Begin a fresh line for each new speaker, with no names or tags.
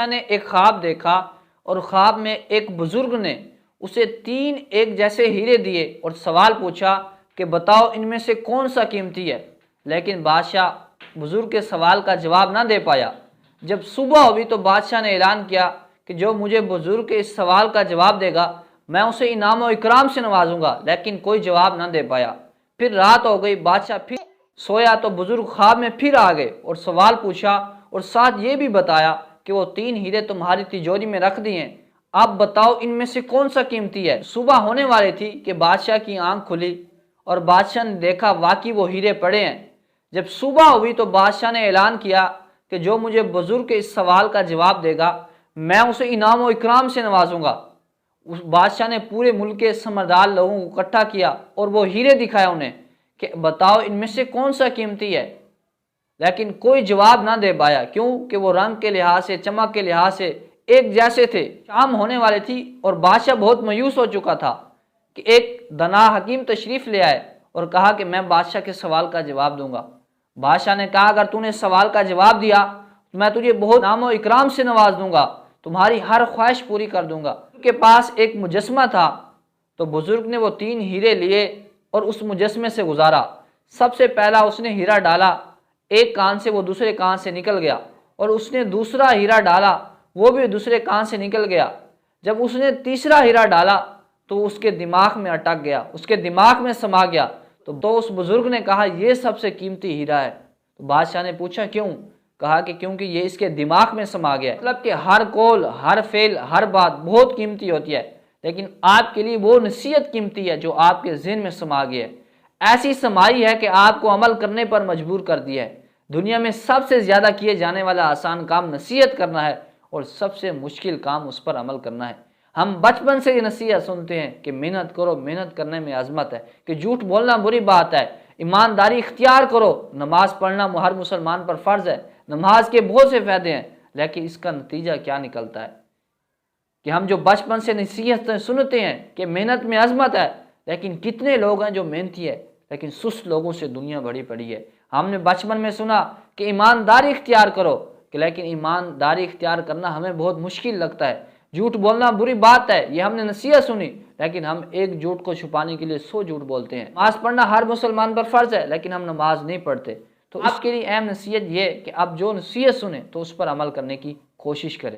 نے ایک خواب دیکھا اور خواب میں ایک بزرگ نے اسے 3 ایک جیسے ہیرے دیے اور سوال پوچھا کہ بتاؤ ان میں سے کون سا قیمتی ہے، لیکن بادشاہ بزرگ کے سوال کا جواب نہ دے پایا۔ جب صبح ہوئی تو بادشاہ نے اعلان کیا کہ جو مجھے بزرگ کے اس سوال کا جواب دے گا میں اسے انعام و اکرام سے نوازوں گا، لیکن کوئی جواب نہ دے پایا۔ پھر رات ہو گئی، بادشاہ پھر سویا تو بزرگ خواب میں پھر آ گئے اور سوال پوچھا اور ساتھ یہ بھی بتایا کہ وہ 3 ہیرے تمہاری تجوری میں رکھ دیے ہیں، اب بتاؤ ان میں سے کون سا قیمتی ہے۔ صبح ہونے والی تھی کہ بادشاہ کی آنکھ کھلی اور بادشاہ نے دیکھا واقعی وہ ہیرے پڑے ہیں۔ جب صبح ہوئی تو بادشاہ نے اعلان کیا کہ جو مجھے بزرگ کے اس سوال کا جواب دے گا میں اسے انعام و اکرام سے نوازوں گا۔ اس بادشاہ نے پورے ملک کے سمجھدار لوگوں کو اکٹھا کیا اور وہ ہیرے دکھایا انہیں کہ بتاؤ ان میں سے کون سا قیمتی ہے، لیکن کوئی جواب نہ دے پایا، کیوں کہ وہ رنگ کے لحاظ سے، چمک کے لحاظ سے ایک جیسے تھے۔ شام ہونے والی تھی اور بادشاہ بہت مایوس ہو چکا تھا کہ ایک دانا حکیم تشریف لے آئے اور کہا کہ میں بادشاہ کے سوال کا جواب دوں گا۔ بادشاہ نے کہا اگر تو نے سوال کا جواب دیا تو میں تجھے بہت انعام و اکرام سے نواز دوں گا، تمہاری ہر خواہش پوری کر دوں گا۔ ان کے پاس ایک مجسمہ تھا تو بزرگ نے وہ 3 ہیرے لیے اور اس مجسمے سے گزارا۔ سب سے پہلا اس نے ہیرا ڈالا، ایک کان سے وہ دوسرے کان سے نکل گیا، اور اس نے دوسرا ہیرا ڈالا، وہ بھی دوسرے کان سے نکل گیا۔ جب اس نے تیسرا ہیرا ڈالا تو اس کے دماغ میں اٹک گیا، اس کے دماغ میں سما گیا۔ تو اس بزرگ نے کہا یہ سب سے قیمتی ہیرا ہے۔ تو بادشاہ نے پوچھا کیوں؟ کہا کہ کیونکہ یہ اس کے دماغ میں سما گیا ہے۔ مطلب کہ ہر قول، ہر فعل، ہر بات بہت قیمتی ہوتی ہے، لیکن آپ کے لیے وہ نصیحت قیمتی ہے جو آپ کے ذہن میں سما گیا ہے، ایسی سمائی ہے کہ آپ کو عمل کرنے پر مجبور کر دیا ہے۔ دنیا میں سب سے زیادہ کیے جانے والا آسان کام نصیحت کرنا ہے اور سب سے مشکل کام اس پر عمل کرنا ہے۔ ہم بچپن سے یہ نصیحت سنتے ہیں کہ محنت کرو، محنت کرنے میں عظمت ہے، کہ جھوٹ بولنا بری بات ہے، ایمانداری اختیار کرو، نماز پڑھنا ہر مسلمان پر فرض ہے، نماز کے بہت سے فائدے ہیں، لیکن اس کا نتیجہ کیا نکلتا ہے کہ ہم جو بچپن سے نصیحت سنتے ہیں کہ محنت میں عظمت ہے، لیکن کتنے لوگ ہیں جو محنتی ہے لیکن سست لوگوں سے دنیا بڑی پڑی ہے۔ ہم نے بچپن میں سنا کہ ایمانداری اختیار کرو، لیکن ایمانداری اختیار کرنا ہمیں بہت مشکل لگتا ہے۔ جھوٹ بولنا بری بات ہے، یہ ہم نے نصیحت سنی، لیکن ہم ایک جھوٹ کو چھپانے کے لیے 100 جھوٹ بولتے ہیں۔ نماز پڑھنا ہر مسلمان پر فرض ہے، لیکن ہم نماز نہیں پڑھتے۔ تو اس کے لیے اہم نصیحت یہ کہ آپ جو نصیحت سنیں تو اس پر عمل کرنے کی کوشش کریں۔